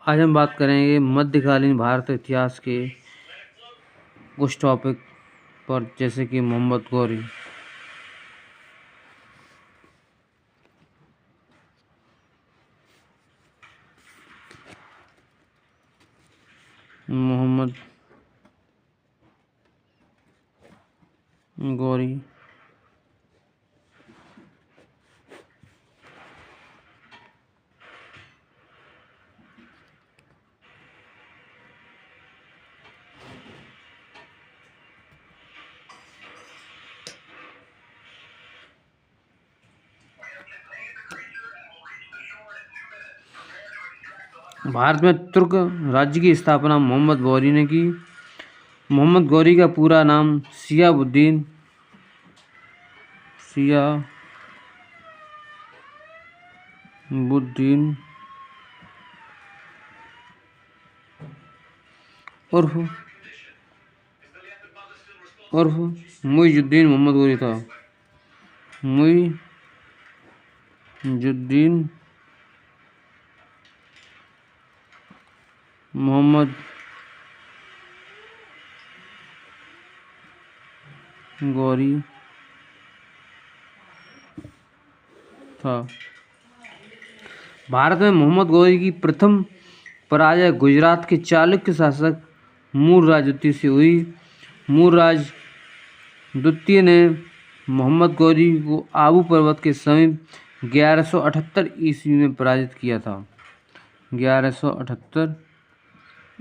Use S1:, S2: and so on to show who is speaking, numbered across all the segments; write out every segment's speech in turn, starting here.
S1: आज हम बात करेंगे मध्यकालीन भारत इतिहास के कुछ टॉपिक पर, जैसे कि मोहम्मद गौरी। मोहम्मद गौरी भारत में तुर्क राज्य की स्थापना मोहम्मद गौरी ने की। मोहम्मद गौरी का पूरा नाम शिहाबुद्दीन उर्फ मुइजुद्दीन मोहम्मद गौरी था। मुइजुद्दीन मोहम्मद गौरी था। भारत में मोहम्मद गौरी की प्रथम पराजय गुजरात के चालुक्य शासक मूलराज द्वितीय से हुई। मूलराज द्वितीय ने मोहम्मद गौरी को आबू पर्वत के समीप 1178 ईस्वी में पराजित किया था। 1178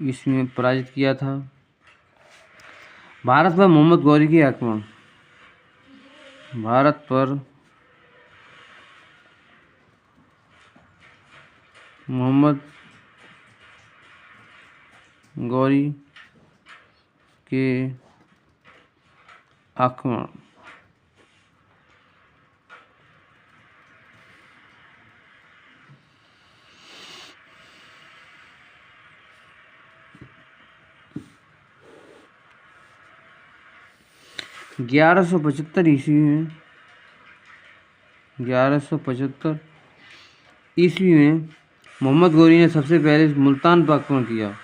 S1: ईस्वी में पराजित किया था। भारत पर मोहम्मद गौरी की आक्रमण। भारत पर मोहम्मद गौरी के आक्रमण। ग्यारह सौ पचहत्तर ईस्वी में मोहम्मद गौरी ने सबसे पहले मुल्तान पर आक्रमण किया।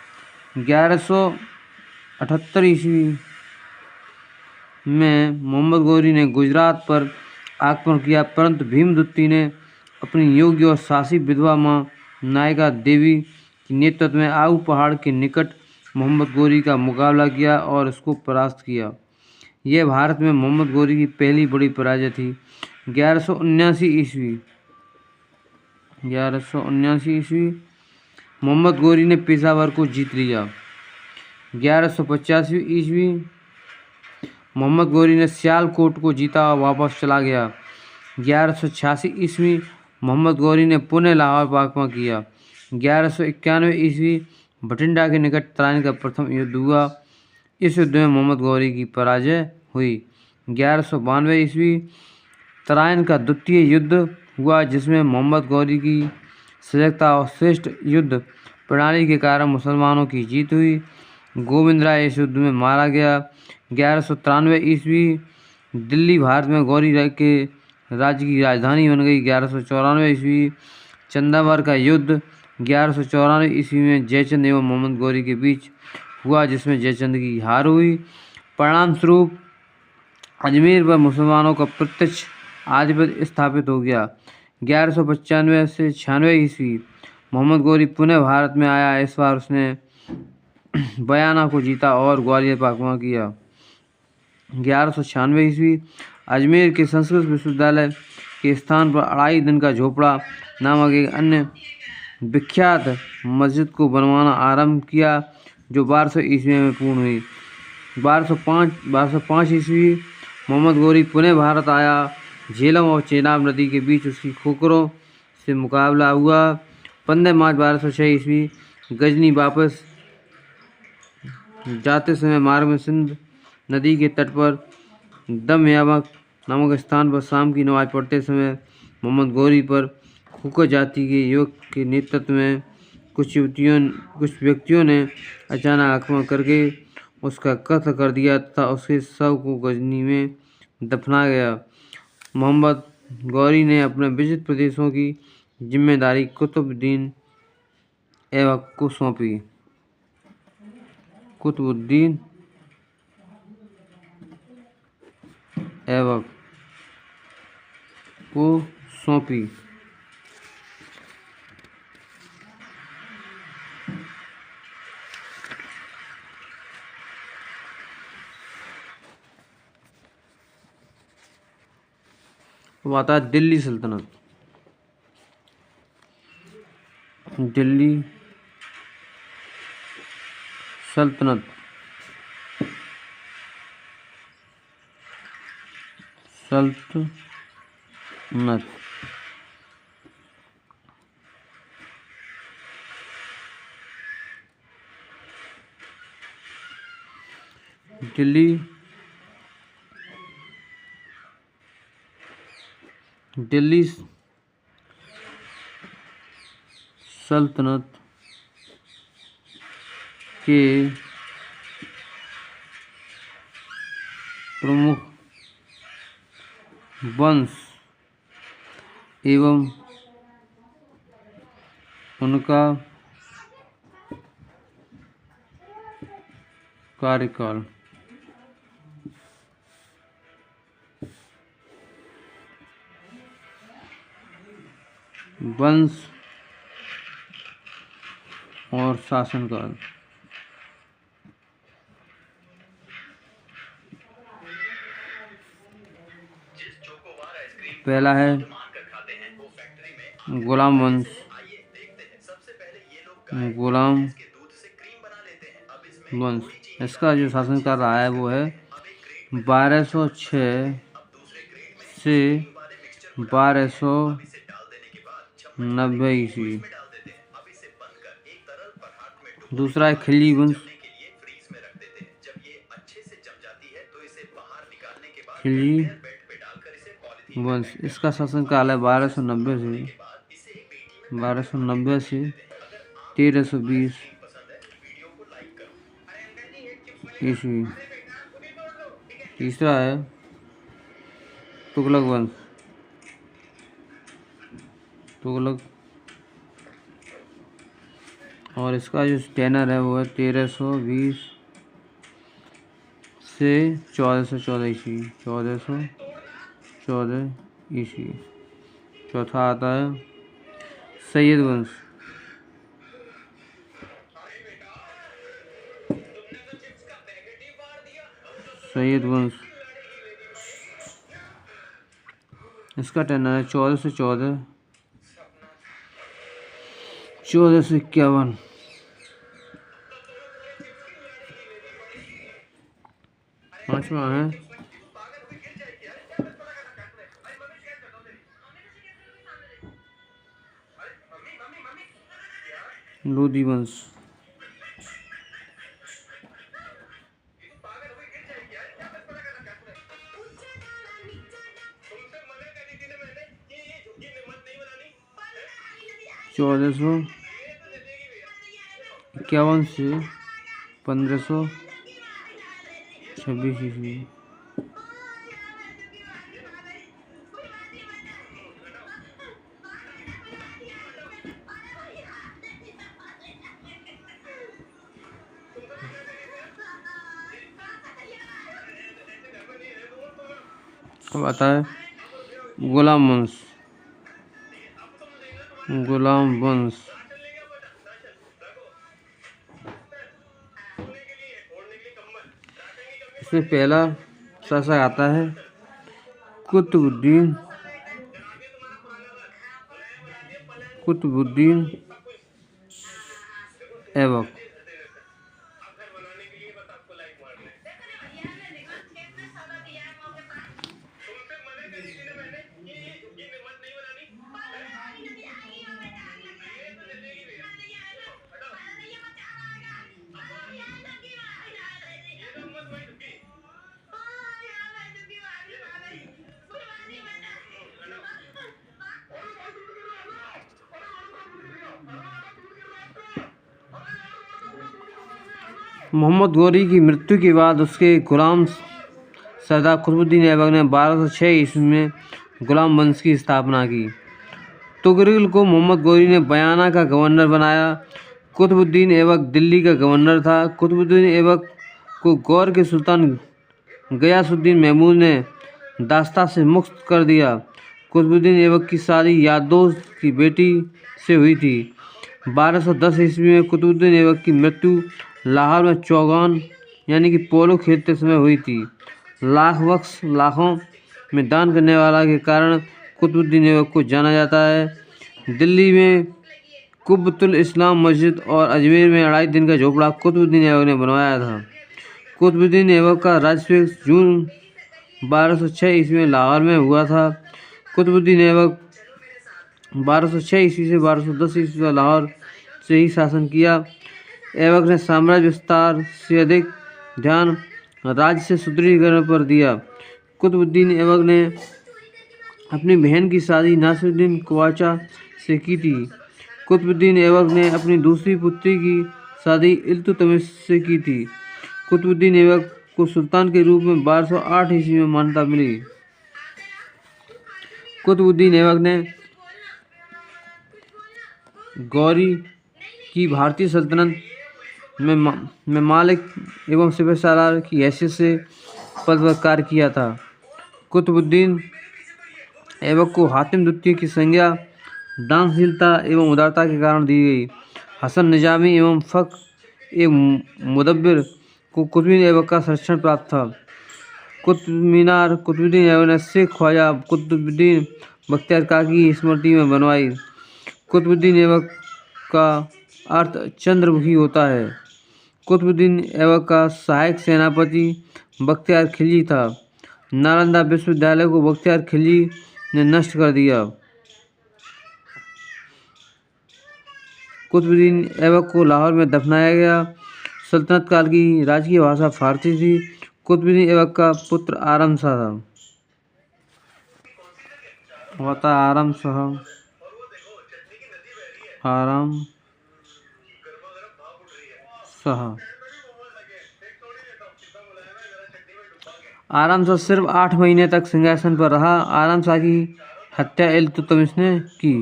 S1: 1178 ईस्वी में मोहम्मद गौरी ने गुजरात पर आक्रमण किया, परंतु भीम द्वितीय ने अपनी योग्य और साहसी विधवा मां नायका देवी के नेतृत्व में आबू पहाड़ के निकट मोहम्मद गौरी का मुकाबला किया और उसको परास्त किया। यह भारत में मोहम्मद गौरी की पहली बड़ी पराजय थी। 1179 ईस्वी मोहम्मद गौरी ने पेशावर को जीत लिया। 1185 ईस्वी मोहम्मद गौरी ने सियालकोट को जीता और वापस चला गया। 1186 ईस्वी मोहम्मद गौरी ने पुनः लाहौर पर आक्रमण किया। 1191 ईस्वी भटिंडा के निकट तराइन का प्रथम युद्ध हुआ। इस युद्ध में मोहम्मद गौरी की पराजय हुई। 1192 ईस्वी तराइन का द्वितीय युद्ध हुआ, जिसमें मोहम्मद गौरी की सजगता और श्रेष्ठ युद्ध प्रणाली के कारण मुसलमानों की जीत हुई। गोविंद राय इस युद्ध में मारा गया। 1193 ईस्वी दिल्ली भारत में गौरी के राज्य की राजधानी बन गई। 1194 ईस्वी चंदावर का युद्ध 1194 ईस्वी में जयचंद एवं मोहम्मद गौरी के बीच हुआ, जिसमें जयचंद की हार हुई। परिणाम स्वरूप अजमेर पर मुसलमानों का प्रत्यक्ष आधिपत्य स्थापित हो गया। 1195 से 96 ईस्वी मोहम्मद गौरी पुनः भारत में आया। इस बार उसने बयाना को जीता और ग्वालियर पर आक्रमण किया। 1196 ईस्वी अजमेर के संस्कृत विश्वविद्यालय के स्थान पर अढ़ाई दिन का झोपड़ा नामक एक अन्य विख्यात मस्जिद को बनवाना आरंभ किया, जो 1200 ईस्वी में पूर्ण हुई। 1205 ईस्वी मोहम्मद गौरी पुनः भारत आया। झेलम और चेनाब नदी के बीच उसकी खोखरों से मुकाबला हुआ। 15 मार्च 1206 ईस्वी गजनी वापस जाते समय मार्ग में सिंध नदी के तट पर दमयामक नामक स्थान पर शाम की नमाज पढ़ते समय मोहम्मद गौरी पर खुकर जाति के युवक के नेतृत्व में कुछ व्यक्तियों ने अचानक आक्रमण करके उसका कत्ल कर दिया तथा उसके शव को गजनी में दफना गया। मोहम्मद गौरी ने अपने विजित प्रदेशों की जिम्मेदारी कुतुबुद्दीन ऐबक को सौंपी। कुतुबुद्दीन ऐबक को सौंपी। अब आता है दिल्ली सल्तनत। दिल्ली सल्तनत दिल्ली सल्तनत के प्रमुख वंश एवं उनका कार्यकाल वंश और शासनकाल। पहला है गुलाम वंश। गुलाम वंश, इसका जो शासनकाल रहा है वो है 1206 से 1290 ईस्वी। दूसरा है खिल्जी वंश। खिल्जी वंश, इसका शासनकाल है 1290 से 1320 ईस्वी। तीसरा है तुगलक वंश। तुगलक, और इसका जो टेनर है वो है 1320 से 1414 ईस्वी। 1414 ईस्वी। चौथा आता है सैयद वंश। सैयद वंश, इसका टेनर है 1451। पांचवा है लोधी वंश। चौदह सौ 51 से 1526 ईस्वी। अब आता है गुलाम वंश। गुलाम वंश, इसमें पहला शासक आता है कुतुबुद्दीन ऐबक। मोहम्मद गौरी की मृत्यु के बाद उसके गुलाम सरदार कुतुबुद्दीन ऐबक ने 1206 ईस्वी में गुलाम वंश की स्थापना की। तुगरिल को मोहम्मद गौरी ने बयाना का गवर्नर बनाया। कुतुबुद्दीन ऐबक दिल्ली का गवर्नर था। कुतुबुद्दीन ऐबक को गौर के सुल्तान गयासुद्दीन महमूद ने दास्ता से मुक्त कर दिया। कुतुबुद्दीन ऐबक की शादी याददोस्त की बेटी से हुई थी। 1210 ईस्वी में कुतुबुद्दीन ऐबक की मृत्यु लाहौर में चौगान यानी कि पोलो खेलते समय हुई थी। लाख बख्श लाखों में दान करने वाला के कारण कुतुबुद्दीन ऐबक को जाना जाता है। दिल्ली में कुब्बतुल इस्लाम मस्जिद और अजमेर में 2.5 दिन का झोपड़ा कुतुबुद्दीन ऐबक ने बनवाया था। कुतुबुद्दीन ऐबक का राज्याभिषेक जून 1206 ईस्वी में लाहौर में हुआ था। कुतुबुद्दीन ऐबक 1206 ईस्वी से 1210 ईस्वी तक लाहौर से ही शासन किया। ऐबक ने साम्राज्य विस्तार से अधिक ध्यान राज्य से सुदृढ़ीकरण पर दिया। कुतुबुद्दीन ऐबक ने अपनी बहन की शादी नासिरुद्दीन ख्वाजा से की थी। कुतुबुद्दीन ऐबक ने अपनी दूसरी पुत्री की शादी इल्तुतमिश से की थी। कुतुबुद्दीन ऐबक को सुल्तान के रूप में 1208 ईस्वी में मान्यता मिली। कुतुबुद्दीन ऐबक ने गौरी की भारतीय सल्तनत में मालिक एवं सिपहसालार की हैसियत से पद पर कार्य किया था। कुतुबुद्दीन ऐबक को हातिम द्वितीय की संज्ञा दानशीलता एवं उदारता के कारण दी गई। हसन निजामी एवं फ़ख्र मुदब्बिर को कुतुबुद्दीन ऐबक का संरक्षण प्राप्त था। कुतुब मीनार कुतुबुद्दीन ऐबक ने शेख ख्वाजा कुतुबुद्दीन बख्तियार काकी की स्मृति में बनवाई। कुतुबुद्दीन ऐबक का अर्थ चंद्रमुखी होता है। कुतुबुद्दीन ऐबक का सहायक सेनापति बख्तियार खिलजी था। नालंदा विश्वविद्यालय को बख्तियार खिलजी ने नष्ट कर दिया। कुतुबुद्दीन ऐबक को लाहौर में दफनाया गया। सल्तनत काल की राजकीय भाषा फारसी थी। कुतुबुद्दीन ऐबक का पुत्र आरम शाह था। आरम शाह सिर्फ 8 महीने तक सिंहासन पर रहा। आरम शाह की हत्या इल्तुतमिश ने की।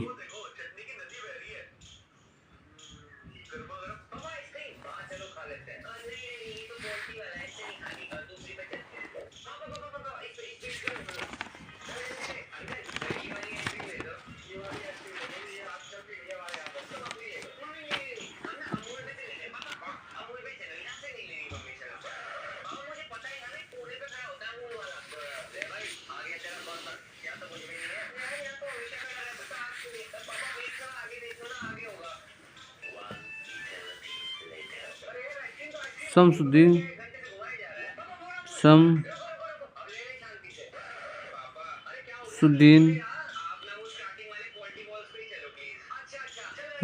S1: शमसुद्दीन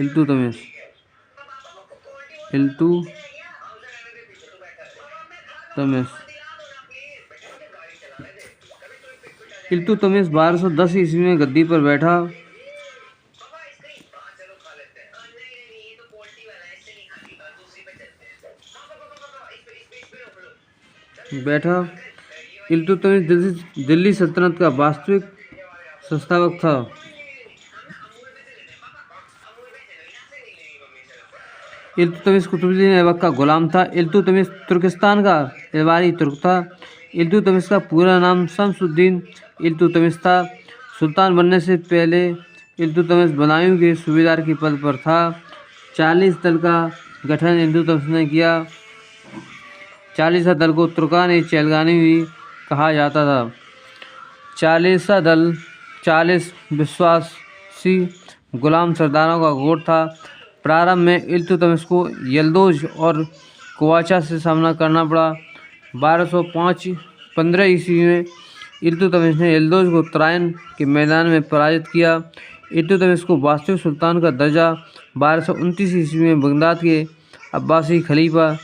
S1: इल्तुतमिश इल्तुतमिश 1210 ईस्वी में गद्दी पर बैठा। इल्तुतमिश दिल्ली सल्तनत का वास्तविक संस्थापक था। इल्तुतमिश कुतुबुद्दीन ऐबक का गुलाम था। इल्तुतमिश तुर्किस्तान का इबारी तुर्क था। इल्तुतमिश का पूरा नाम शमसुद्दीन इल्तुतमिश था। सुल्तान बनने से पहले इल्तुतमिश बदायूं के सूबेदार के पद पर था। 40 दल का गठन इल्तुतमिश ने किया। 40 दल को तुर्कान-ए-चैलगानी भी कहा जाता था। 40 दल 40 विश्वासी गुलाम सरदारों का गुट था। प्रारंभ में इल्तुतमिश को यल्दोज और ख्वाजा से सामना करना पड़ा। 1215 ईस्वी में इल्तुतमिश ने यल्दोज को तराइन के मैदान में पराजित किया। इल्तुतमिश को वास्तविक सुल्तान का दर्जा 1229 ईस्वी में बगदाद के अब्बासी खलीफा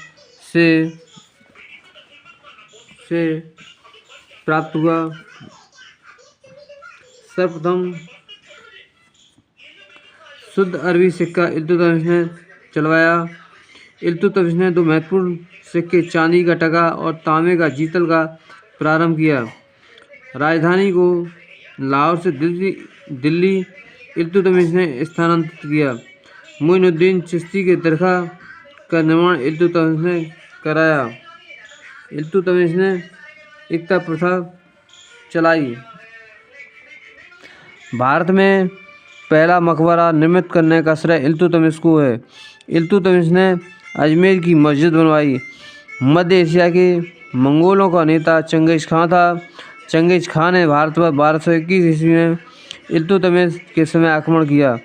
S1: से प्राप्त हुआ। सर्वप्रथम शुद्ध अरबी सिक्का इल्तुतमिश ने चलवाया। इल्तुतमिश ने 2 महत्वपूर्ण सिक्के चांदी का टका और तांबे का जीतल का प्रारंभ किया। राजधानी को लाहौर से दिल्ली इल्तुतमिश ने स्थानांतरित किया। मोइनुद्दीन चिश्ती के दरगाह का निर्माण इल्तुतमिश ने कराया। इल्तुतमिश ने एकता प्रथा चलाई। भारत में पहला मकबरा निर्मित करने का श्रेय इल्तुतमिश को है। इल्तुतमिश ने अजमेर की मस्जिद बनवाई। मध्य एशिया के मंगोलों का नेता चंगेज खान था। चंगेज खान ने भारत पर 1221 ईस्वी में इल्तुतमिश के समय आक्रमण किया।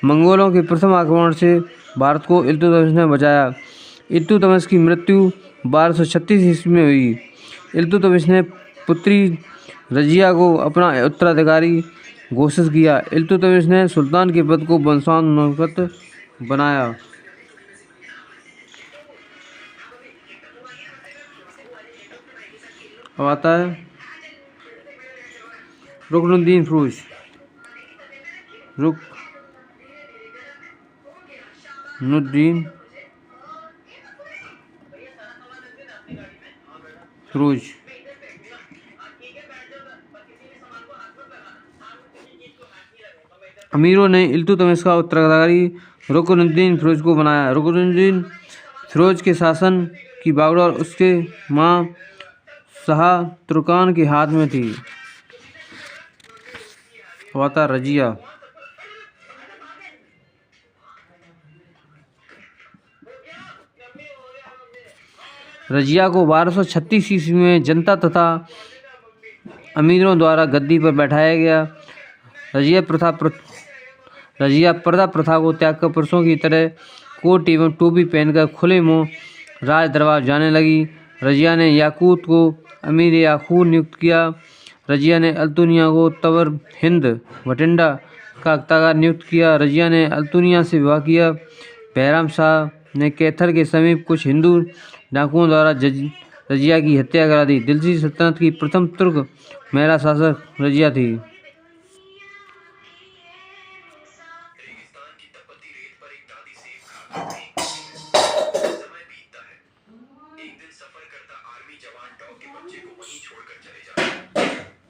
S1: मंगोलों के प्रथम आक्रमण से भारत को इल्तुतमिश ने बचाया। इल्तुतमिश की मृत्यु 1236 ईस्वी में हुई। इल्तुतमिश ने पुत्री रजिया को अपना उत्तराधिकारी घोषित किया। इल्तुतमिश ने सुल्तान के पद को वंशानुगत बनाया। अब आता है रुकनुद्दीन फिरोज। रुकनुद्दीन फिरोज अमीरों ने इल्तुतमिश का उत्तराधिकारी रुकनुद्दीन फिरोज को बनाया। रुकनुद्दीन फिरोज के शासन की बागडोर उसके मां शाह तुर्कान के हाथ में थी। वाता रजिया। रजिया को 1236 ईस्वी में जनता तथा अमीरों द्वारा गद्दी पर बैठाया गया। रजिया पर्दा प्रथा को त्याग कर पुरुषों की तरह कोट एवं टोपी पहनकर खुले मुंह राज दरबार जाने लगी। रजिया ने याकूत को अमीर याकूत नियुक्त किया। रजिया ने अल्तुनिया को तबर हिंद भटिंडा का तगार नियुक्त किया। रजिया ने अल्तुनिया से विवाह किया। बहराम शाह ने कैथर के समीप कुछ हिंदू डाकुओं द्वारा रजिया की हत्या करा दी। दिल्ली सल्तनत की प्रथम तुर्क महिला शासक रजिया थी।